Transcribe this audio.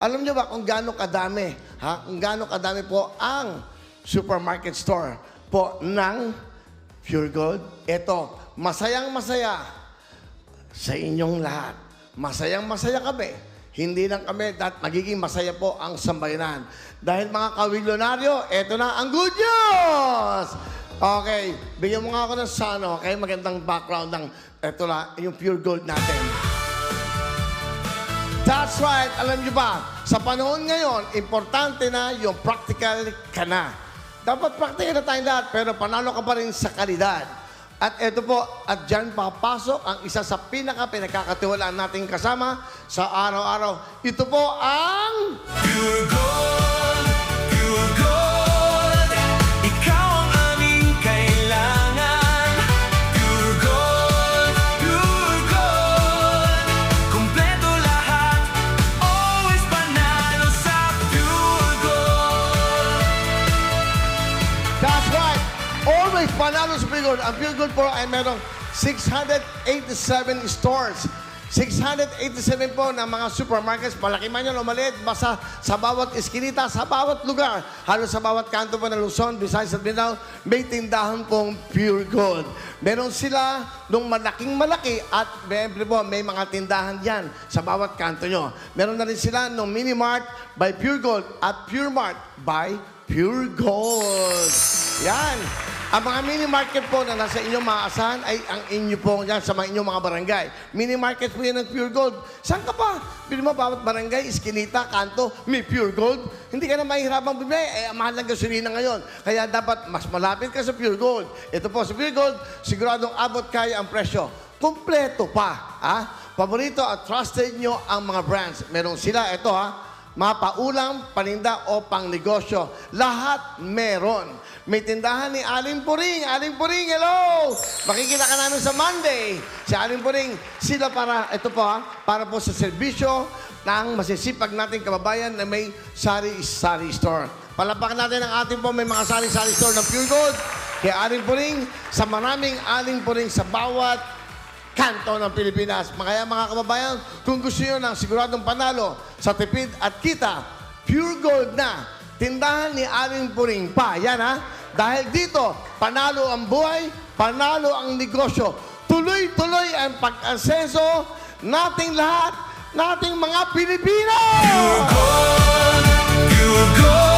Alam niyo ba kung gaano kadami, kung gaano kadami po ang supermarket store po ng Pure Gold? Ito, masayang-masaya sa inyong lahat. Masayang-masaya kami. Hindi lang kami, magiging masaya po ang sambayanan. Dahil mga kawilyonaryo, ito na ang good news! Okay, bigyan mo nga ako ng sana, okay? Magandang background ng, ito na, yung Pure Gold natin. That's right. Alam niyo ba, sa panahon ngayon, importante na yung practical ka na. Dapat practical na tayong lahat, pero panalo ka pa rin sa kalidad. At ito po, at dyan papasok ang isa sa pinakakatiwalaan nating kasama sa araw-araw. Ito po ang... Pure Gold, Pure Gold, ikaw ang aming kailangan. Pure Gold, Pure Gold, kumpleto lahat, always panalo sa Pure Gold. That's right. Always panalo sa Pure Gold. Ang Pure Gold po ay merong 687 stores. 687 po ng mga supermarkets, malaki man yan o maliit, basta sa bawat iskinita, sa bawat lugar, halos sa bawat kanto po ng Luzon, Visayas at Mindanao, may tindahan pong Pure Gold. Meron sila nung malaking malaki at may mga tindahan yan sa bawat kanto nyo. Meron na rin sila nung Mini Mart by Pure Gold at Pure Mart by Pure Gold. Yan. Ang mga mini market po na nasa inyong maasahan ay ang inyo po yan sa mga inyong mga barangay. Mini market po yan ng Pure Gold. Saan ka pa? Bili mo bawat barangay, iskinita, kanto, may Pure Gold. Hindi ka na mahihirapang bumili. Mahal ng gasolina ngayon. Kaya dapat mas malapit ka sa Pure Gold. Ito po sa Pure Gold, siguradong abot kaya ang presyo. Kompleto pa. Paborito at trusted nyo ang mga brands. Meron sila, ito mga paulam, paninda o pangnegosyo. Lahat meron. May tindahan ni Aling Puring. Aling Puring, hello! Makikita ka namin sa Monday. Si Aling Puring, sila ito po para po sa serbisyo ng masisipag nating kababayan na may sari-sari store. Palapakan natin ang ating po may mga sari-sari store ng Pure Gold. Kaya Aling Puring, sa maraming Aling Puring sa bawat kanto ng Pilipinas. Kaya mga kababayan, kung gusto nyo ng siguradong panalo sa tipid at kita, Pure Gold na. Tindahan ni Aling Puring pa. Yan Dahil dito, panalo ang buhay, panalo ang negosyo. Tuloy-tuloy ang pag-asenso nating lahat, nating mga Pilipino! Pure Gold, Pure Gold.